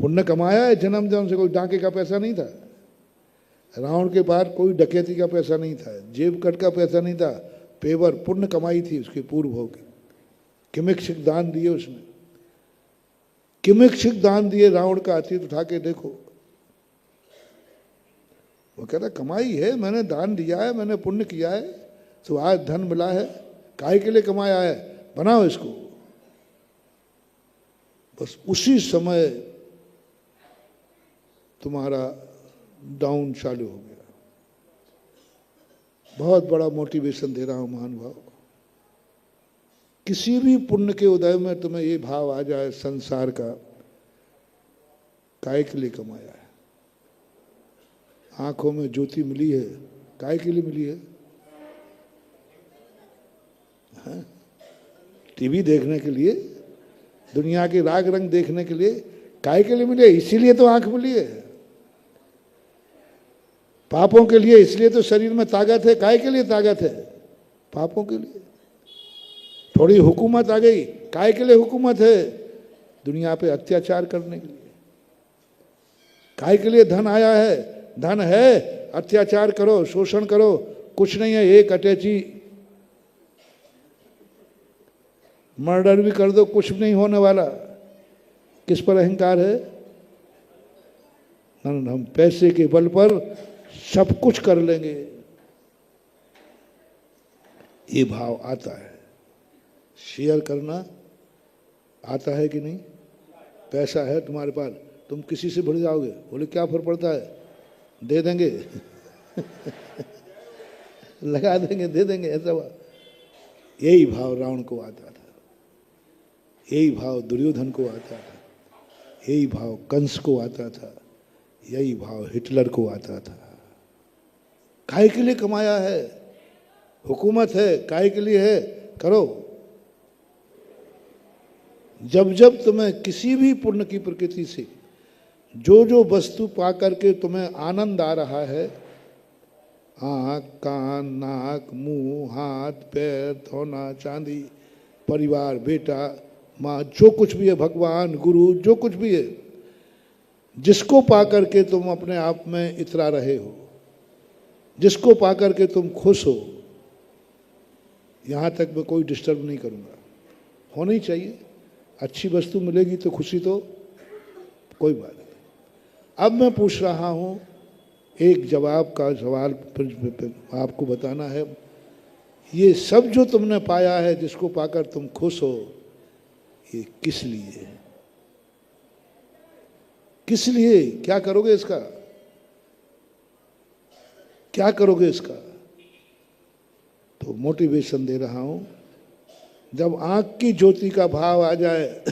पुण्य कमाया है जन्म जन्म से, कोई डाके का पैसा नहीं था। रावण के पास कोई डकैती का पैसा नहीं था, जेब कट का पैसा नहीं था, पेवर पुण्य कमाई थी उसके पूर्व भोग। किमिक्षिक दान दिए उसने, किमिक्षिक दान दिए। रावण का अतीत उठा के देखो, वो कहता कमाई है, मैंने दान दिया है, मैंने पुण्य किया है, तो आज धन मिला है, काहे के लिए कमाया है, बनाओ इसको। बस उसी समय तुम्हारा डाउन चालू हो गया। बहुत बड़ा मोटिवेशन दे रहा हूं महानुभाव। किसी भी पुण्य के उदय में तुम्हें ये भाव आ जाए संसार का, काहे के लिए कमाया है। आंखों में ज्योति मिली है, काहे के लिए मिली है? टीवी देखने के लिए, दुनिया के राग रंग देखने के लिए, काहे के लिए मिली है? इसीलिए तो आंख मिली है। पापों के लिए, इसलिए तो शरीर में ताकत है। काहे के लिए ताकत है? पापों के लिए। थोड़ी हुकूमत आ गई, काहे के लिए हुकूमत है? दुनिया पे अत्याचार करने के लिए। काहे के लिए धन आया है? धन है, अत्याचार करो, शोषण करो, कुछ नहीं है, एक अटैची मर्डर भी कर दो, कुछ नहीं होने वाला। किस पर अहंकार है? हम पैसे के बल पर सब कुछ कर लेंगे, ये भाव आता है। शेयर करना आता है कि नहीं? पैसा है तुम्हारे पास, तुम किसी से भर जाओगे, बोले क्या फर्क पड़ता है, दे देंगे लगा देंगे, दे देंगे, ऐसा हुआ। यही भाव रावण को आता था, यही भाव दुर्योधन को आता था, यही भाव कंस को आता था, यही भाव हिटलर को आता था। काहे के लिए कमाया है? हुकूमत है, काहे के लिए है? करो। जब जब तुम्हें किसी भी पुण्य की प्रकृति से जो जो वस्तु पा करके तुम्हें आनंद आ रहा है, आँख, कान, नाक, मुंह, हाथ, पैर, सोना, चांदी, परिवार, बेटा, माँ, जो कुछ भी है, भगवान, गुरु, जो कुछ भी है, जिसको पा करके तुम अपने आप में इतरा रहे हो, जिसको पा करके तुम खुश हो, यहाँ तक मैं कोई डिस्टर्ब नहीं करूँगा। होनी चाहिए, अच्छी वस्तु मिलेगी तो खुशी, तो कोई बात नहीं। अब मैं पूछ रहा हूँ, एक जवाब का सवाल आपको बताना है। ये सब जो तुमने पाया है, जिसको पाकर तुम खुश हो, ये किस लिए है? किस लिए? क्या करोगे इसका? क्या करोगे इसका? तो मोटिवेशन दे रहा हूं। जब आंख की ज्योति का भाव आ जाए,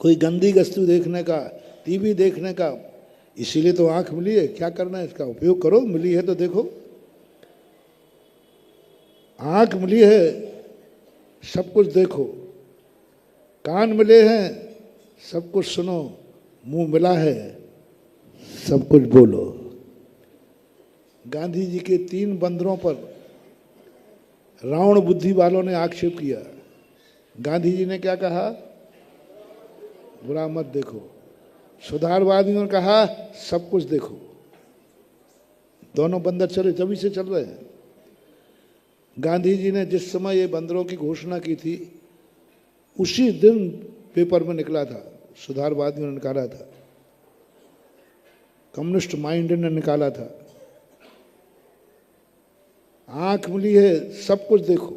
कोई गंदी वस्तु देखने का, टीवी देखने का, इसीलिए तो आंख मिली है, क्या करना है इसका? उपयोग करो, मिली है तो देखो। आंख मिली है, सब कुछ देखो। कान मिले हैं, सब कुछ सुनो। मुंह मिला है, सब कुछ बोलो। गांधी जी के 3 बंदरों पर रावण बुद्धि वालों ने आक्षेप किया। गांधी जी ने क्या कहा? बुरा मत देखो। सुधारवादियों ने कहा सब कुछ देखो। दोनों बंदर चले, तभी से चल रहे हैं। गांधी जी ने जिस समय ये बंदरों की घोषणा की थी, उसी दिन पेपर में निकला था, सुधारवादियों ने निकाला था, कम्युनिस्ट माइंड ने निकाला था। आंख मिली है, सब कुछ देखो।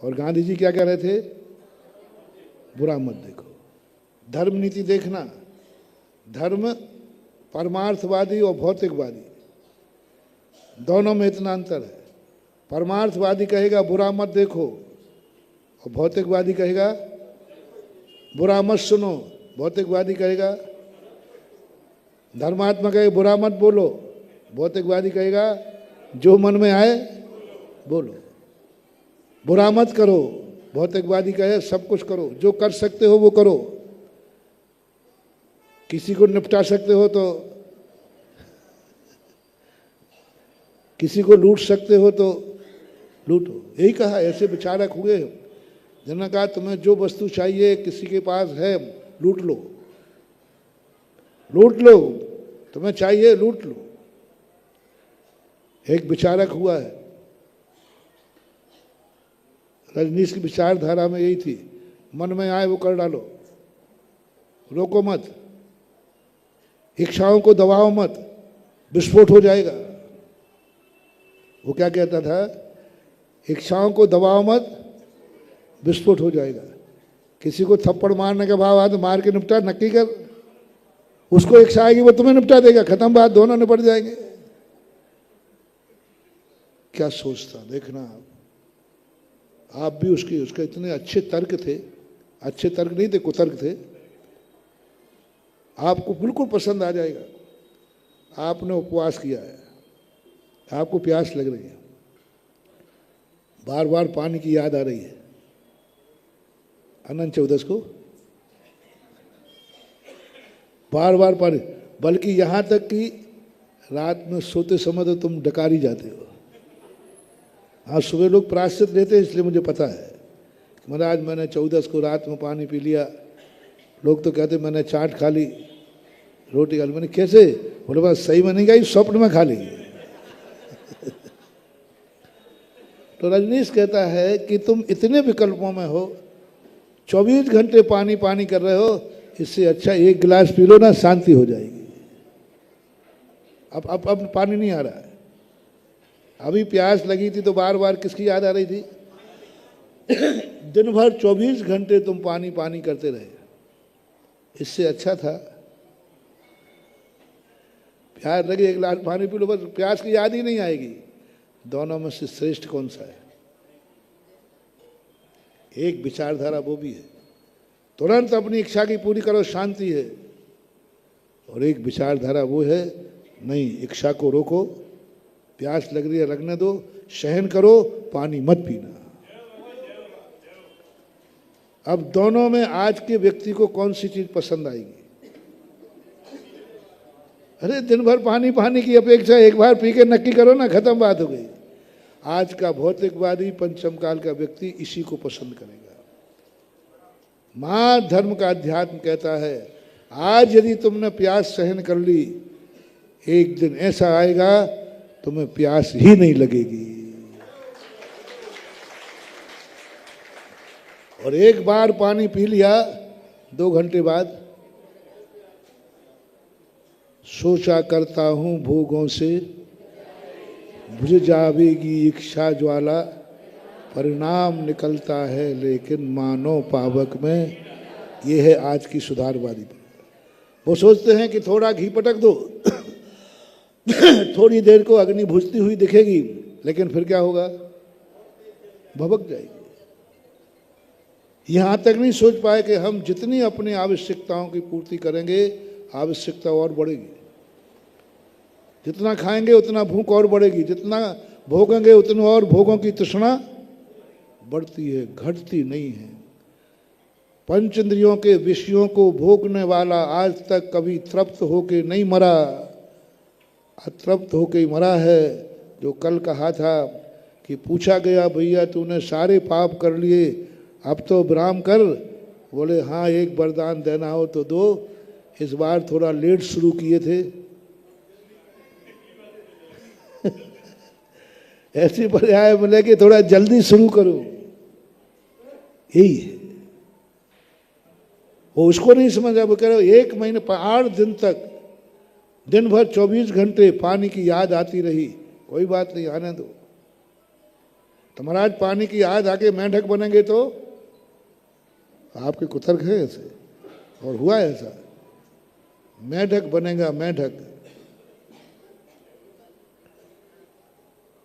और गांधी जी क्या कह रहे थे? बुरा मत देखो। धर्म नीति देखना। धर्म परमार्थवादी और भौतिकवादी, दोनों में इतना अंतर है। परमार्थवादी कहेगा बुरा मत देखो, और भौतिकवादी कहेगा बुरा मत सुनो। भौतिकवादी कहेगा, धर्मात्मा कहेगा बुरा मत बोलो, भौतिकवादी कहेगा जो मन में आए बोलो। बुरा मत करो, भौतिकवादी कहे सब कुछ करो, जो कर सकते हो वो करो। किसी को निपटा सकते हो तो, किसी को लूट सकते हो तो लूटो। यही कहा, ऐसे विचारक हुए जिन्होंने कहा तुम्हें जो वस्तु चाहिए किसी के पास है लूट लो, लूट लो, तुम्हें चाहिए लूट लो। एक विचारक हुआ है, रजनीश की विचारधारा में यही थी, मन में आए वो कर डालो, रोको मत, इच्छाओं को दबाओ मत, विस्फोट हो जाएगा। वो क्या कहता था, इच्छाओं को दबाओ मत, विस्फोट हो जाएगा। किसी को थप्पड़ मारने के भाव तो मार के निपटा, नक्की कर, उसको इच्छा आएगी वो तुम्हें निपटा देगा, खत्म बात, दोनों निपट जाएंगे। क्या सोचता, देखना आप भी उसके इतने अच्छे तर्क थे, अच्छे तर्क नहीं थे, कुतर्क थे, आपको बिल्कुल पसंद आ जाएगा। आपने उपवास किया है, आपको प्यास लग रही है, बार बार पानी की याद आ रही है, अनंत चौदस को बार बार पानी, बल्कि यहाँ तक कि रात में सोते समय तो तुम डकारी जाते हो। हाँ, सुबह लोग प्रायश्चित लेते हैं, इसलिए मुझे पता है। महाराज मैंने 14 को रात में पानी पी लिया, लोग तो कहते मैंने चाट खा ली, रोटी खा ली। मैंने कैसे, बोले बस सही में नहीं गई, स्वप्न में खा ली। तो रजनीश कहता है कि तुम इतने विकल्पों में हो, 24 घंटे पानी पानी कर रहे हो, इससे अच्छा एक गिलास पी लो ना, शांति हो जाएगी। अब पानी नहीं आ रहा है, अभी प्यास लगी थी तो बार बार किसकी याद आ रही थी? दिन भर 24 घंटे तुम पानी पानी करते रहे, इससे अच्छा था प्यास लगी एक गिलास पानी पी लो, बस प्यास की याद ही नहीं आएगी। दोनों में से श्रेष्ठ कौन सा है? एक विचारधारा वो भी है, तुरंत अपनी इच्छा की पूरी करो, शांति है। और एक विचारधारा वो है, नहीं, इच्छा को रोको, प्यास लग रही है लगने दो, सहन करो, पानी मत पीना। अब दोनों में आज के व्यक्ति को कौन सी चीज पसंद आएगी? अरे दिन भर पानी पानी की अपेक्षा एक बार पी के नक्की करो ना, खत्म बात हो गई। आज का भौतिकवादी पंचम काल का व्यक्ति इसी को पसंद करेगा। मां धर्म का अध्यात्म कहता है, आज यदि तुमने प्यास सहन कर ली, एक दिन ऐसा आएगा तुम्हें प्यास ही नहीं लगेगी। और एक बार पानी पी लिया, 2 घंटे बाद सोचा करता हूं भोगों से बुझ जावेगी इच्छा ज्वाला, परिणाम निकलता है लेकिन मानो पावक में। ये है आज की सुधारवादी। वो सोचते हैं कि थोड़ा घी पटक दो, थोड़ी देर को अग्नि बुझती हुई दिखेगी, लेकिन फिर क्या होगा? भभक जाएगी। यहां तक नहीं सोच पाए कि हम जितनी अपनी आवश्यकताओं की पूर्ति करेंगे, आवश्यकता और बढ़ेगी। जितना खाएंगे उतना भूख और बढ़ेगी, जितना भोगेंगे उतना और भोगों की तृष्णा बढ़ती है, घटती नहीं है। पंच इंद्रियों के विषयों को भोगने वाला आज तक कभी तृप्त होके नहीं मरा, अतृप्त होके ही मरा है। जो कल कहा था कि पूछा गया, भैया तूने सारे पाप कर लिए, अब तो विराम कर। बोले हाँ, एक वरदान देना हो तो दो। इस बार थोड़ा लेट शुरू किए थे, ऐसी पर्याय मिले कि थोड़ा जल्दी शुरू करो, यही है। वो उसको नहीं समझा। वो कह रहे 1 महीने 8 दिन तक दिन भर 24 घंटे पानी की याद आती रही, कोई बात नहीं, आने दो। तो महाराज पानी की याद आके मेंढक बनेंगे तो आपके कुतर्क है ऐसे, और हुआ ऐसा। मेंढक बनेगा, मेंढक।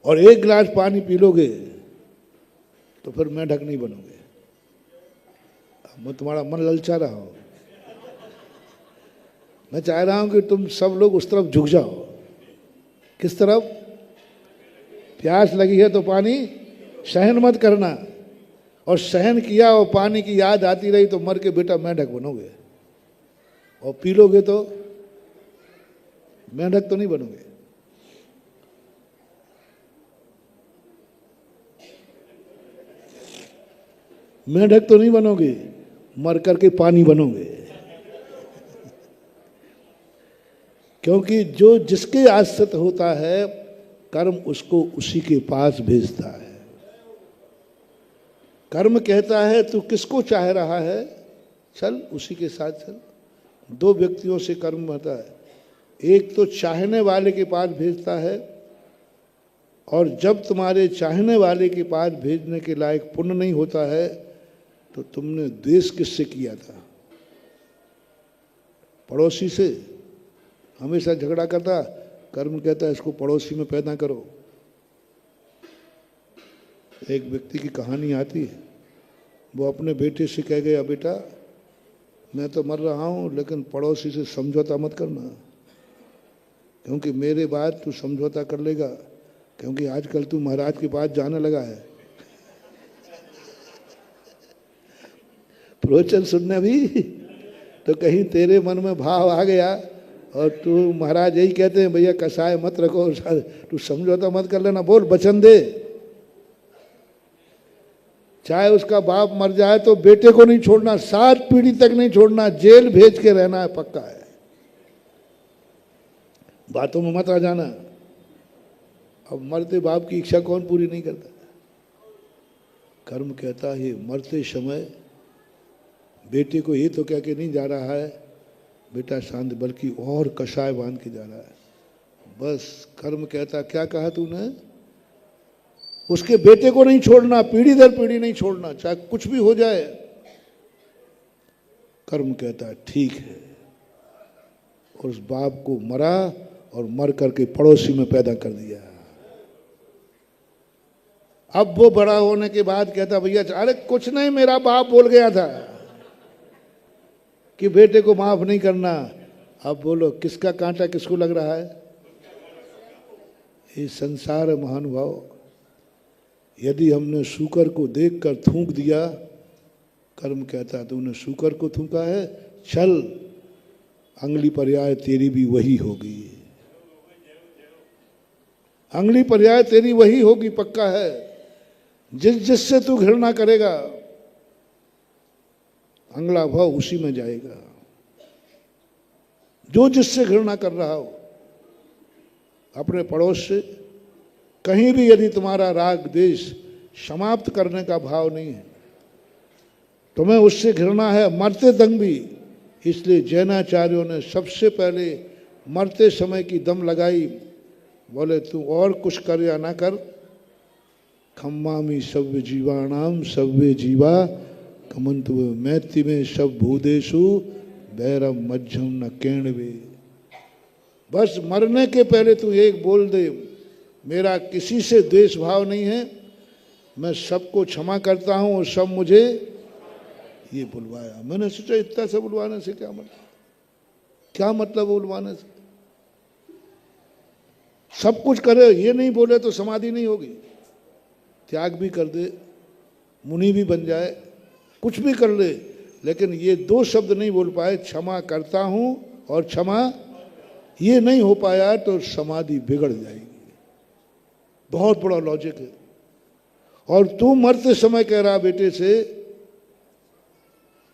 और 1 गिलास पानी पी लोगे तो फिर मेंढक नहीं बनोगे। मैं तुम्हारा मन ललचा रहा हूं, मैं चाह रहा हूं कि तुम सब लोग उस तरफ झुक जाओ। किस तरफ? प्यास लगी है तो पानी सहन मत करना, और सहन किया और पानी की याद आती रही तो मर के बेटा मेंढक बनोगे, और पी लोगे तो मेंढक तो नहीं बनोगे। मेंढक तो नहीं बनोगे, मर करके पानी बनोगे। क्योंकि जो जिसके आश्रित होता है कर्म उसको उसी के पास भेजता है। कर्म कहता है तू किसको चाह रहा है, चल उसी के साथ चल। दो व्यक्तियों से कर्म होता है, एक तो चाहने वाले के पास भेजता है, और जब तुम्हारे चाहने वाले के पास भेजने के लायक पुण्य नहीं होता है तो तुमने द्वेष किससे किया था? पड़ोसी से। हमेशा झगड़ा करता, कर्म कहता है इसको पड़ोसी में पैदा करो। एक व्यक्ति की कहानी आती है, वो अपने बेटे से कह गया, बेटा मैं तो मर रहा हूँ लेकिन पड़ोसी से समझौता मत करना, क्योंकि मेरे बाद तू समझौता कर लेगा, क्योंकि आजकल तू महाराज के पास जाने लगा है। प्रवचन सुनने भी तो कहीं तेरे मन में भाव आ गया और तू, महाराज यही कहते हैं भैया कसाय मत रखो, तू समझौता मत कर लेना, बोल वचन दे। चाहे उसका बाप मर जाए तो बेटे को नहीं छोड़ना, 7 पीढ़ी तक नहीं छोड़ना, जेल भेज के रहना है, पक्का है। बातों में मत आ जाना। अब मरते बाप की इच्छा कौन पूरी नहीं करता? कर्म कहता है मरते समय बेटे को ये तो कह के नहीं जा रहा है बेटा शांत, बल्कि और कषाय बांध के जा रहा है। बस कर्म कहता क्या कहा तूने? उसके बेटे को नहीं छोड़ना, पीढ़ी दर पीढ़ी नहीं छोड़ना, चाहे कुछ भी हो जाए। कर्म कहता है ठीक है, और उस बाप को मरा और मर करके पड़ोसी में पैदा कर दिया। अब वो बड़ा होने के बाद कहता भैया अरे कुछ नहीं, मेरा बाप बोल गया था कि बेटे को माफ नहीं करना। अब बोलो किसका कांटा किसको लग रहा है? ये संसार है महानुभाव। यदि हमने शूकर को देखकर थूक दिया, कर्म कहता तूने शूकर को थूका है, चल अगली पर्याय तेरी भी वही होगी, अगली पर्याय तेरी वही होगी, पक्का है। जिससे तू घृणा करेगा अगला भाव उसी में जाएगा। जो जिससे घृणा कर रहा हो, अपने पड़ोस से कहीं भी यदि तुम्हारा राग द्वेष समाप्त करने का भाव नहीं है, तुम्हें उससे घृणा है मरते दम भी। इसलिए जैनाचार्यों ने सबसे पहले मरते समय की दम लगाई, बोले तू और कुछ कर या ना कर, खम्मामी सव्य जीवाणाम सव्य जीवा कमंतु मैत्ति में सब भूदेशु बैरम मध्यम न केणवे। बस मरने के पहले तू एक बोल दे, मेरा किसी से द्वेष भाव नहीं है, मैं सबको क्षमा करता हूं और सब मुझे ये बुलवाया। मैंने सोचा इतना सा बुलवाने से क्या मतलब, क्या मतलब बुलवाने से? सब कुछ करे, ये नहीं बोले तो समाधि नहीं होगी। त्याग भी कर दे, मुनि भी बन जाए, कुछ भी कर ले, लेकिन ये 2 शब्द नहीं बोल पाए, क्षमा करता हूं और क्षमा, ये नहीं हो पाया तो समाधि बिगड़ जाएगी। बहुत बड़ा लॉजिक है। और तू मरते समय कह रहा बेटे से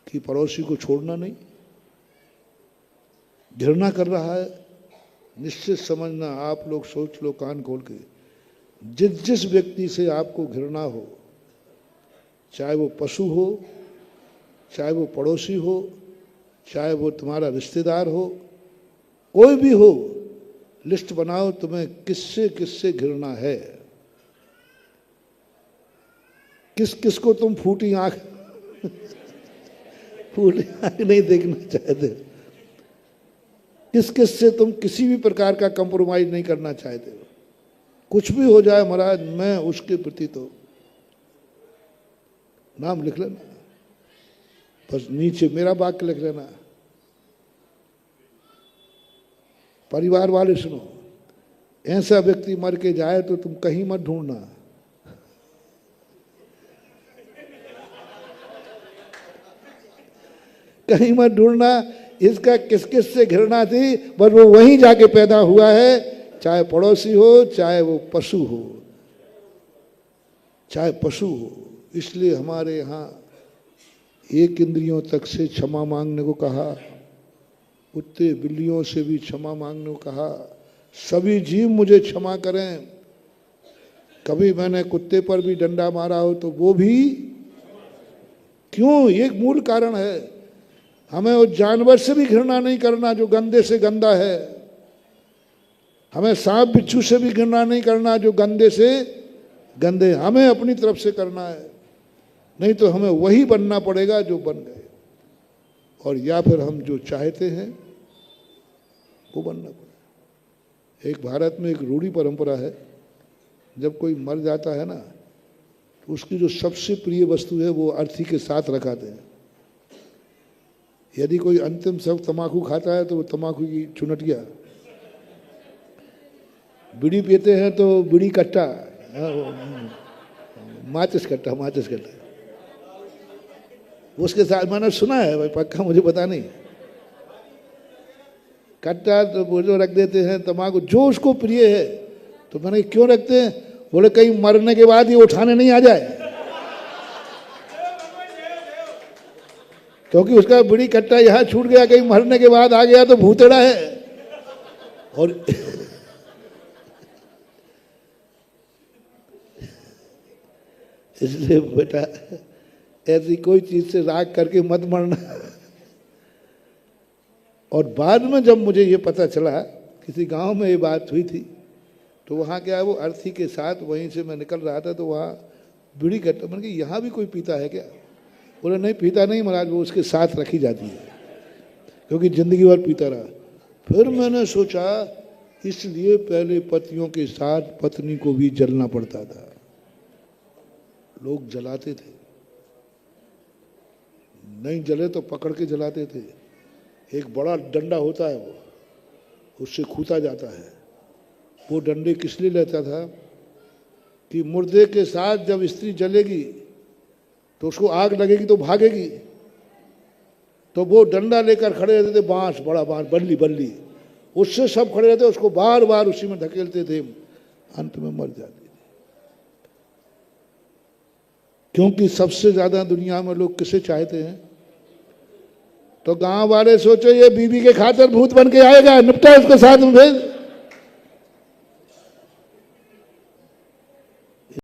कि पड़ोसी को छोड़ना नहीं, घृणा कर रहा है। निश्चित समझना, आप लोग सोच लो कान खोल के, जिस व्यक्ति से आपको घृणा हो, चाहे वो पशु हो, चाहे वो पड़ोसी हो, चाहे वो तुम्हारा रिश्तेदार हो, कोई भी हो, लिस्ट बनाओ तुम्हें किससे किससे घृणा है। किस किस को तुम फूटी आंख फूटी आंख नहीं देखना चाहते, किस किस से तुम किसी भी प्रकार का कंप्रोमाइज नहीं करना चाहते हो। कुछ भी हो जाए महाराज, मैं उसके प्रति तो नाम लिख लेना, बस नीचे मेरा वाक्य लिख लेना। परिवार वाले सुनो, ऐसा व्यक्ति मर के जाए तो तुम कहीं मत ढूंढना, कहीं मत ढूंढना। इसका किस किस से घृणा थी, बस वो वहीं जाके पैदा हुआ है, चाहे पड़ोसी हो, चाहे वो पशु हो, चाहे पशु हो। इसलिए हमारे यहाँ एक इंद्रियों तक से क्षमा मांगने को कहा, कुत्ते बिल्लियों से भी क्षमा मांगने को कहा। सभी जीव मुझे क्षमा करें। कभी मैंने कुत्ते पर भी डंडा मारा हो तो वो भी क्यों, एक मूल कारण है। हमें उस जानवर से भी घृणा नहीं करना जो गंदे से गंदा है। हमें सांप बिच्छू से भी घृणा नहीं करना जो गंदे से गंदे। हमें अपनी तरफ से करना है, नहीं तो हमें वही बनना पड़ेगा जो बन गए, और या फिर हम जो चाहते हैं वो बनना पड़ेगा। एक भारत में एक रूढ़ी परंपरा है, जब कोई मर जाता है ना तो उसकी जो सबसे प्रिय वस्तु है वो अर्थी के साथ रखाते हैं। यदि कोई अंतिम सब तम्बाकू खाता है तो वो तम्बाकू की चुनटिया, बीड़ी पीते हैं तो बीड़ी कट्टा, माचिस कट्टा, माचिस कट्टा उसके साथ। मैंने सुना है भाई, पक्का मुझे पता नहीं। कट्टा तो वो जो रख देते हैं तम्बाकू जो उसको प्रिय है। तो मैंने क्यों रखते हैं? बोले कहीं मरने के बाद ये उठाने नहीं आ जाए, क्योंकि उसका बीड़ी कट्टा यहाँ छूट गया, कहीं मरने के बाद आ गया तो भूतड़ा है। और इसलिए बेटा ऐसी कोई चीज से राग करके मत मरना। और बाद में जब मुझे ये पता चला, किसी गांव में ये बात हुई थी, तो वहाँ क्या है, वो अर्थी के साथ वहीं से मैं निकल रहा था तो वहाँ बीड़ी कट्टा, मैंने कहा यहाँ भी कोई पीता है क्या? बोले नहीं पीता नहीं महाराज, वो उसके साथ रखी जाती है, क्योंकि जिंदगी भर पीता रहा। फिर मैंने सोचा इसलिए पहले पतियों के साथ पत्नी को भी जलना पड़ता था। लोग जलाते थे, नहीं जले तो पकड़ के जलाते थे। एक बड़ा डंडा होता है, वो उससे खूंटा जाता है। वो डंडे किस लिए लेता था कि मुर्दे के साथ जब स्त्री जलेगी तो उसको आग लगेगी तो भागेगी, तो वो डंडा लेकर खड़े रहते थे, बांस, बड़ा बांस, बल्ली बल्ली, उससे सब खड़े रहते, उसको बार बार उसी में धकेलते थे, अंत में मर जाती थी। क्योंकि सबसे ज्यादा दुनिया में लोग किसे चाहते हैं? तो गांव वाले सोचो ये बीवी के खातिर भूत बन के आएगा, निपटा उसके साथ में भेज।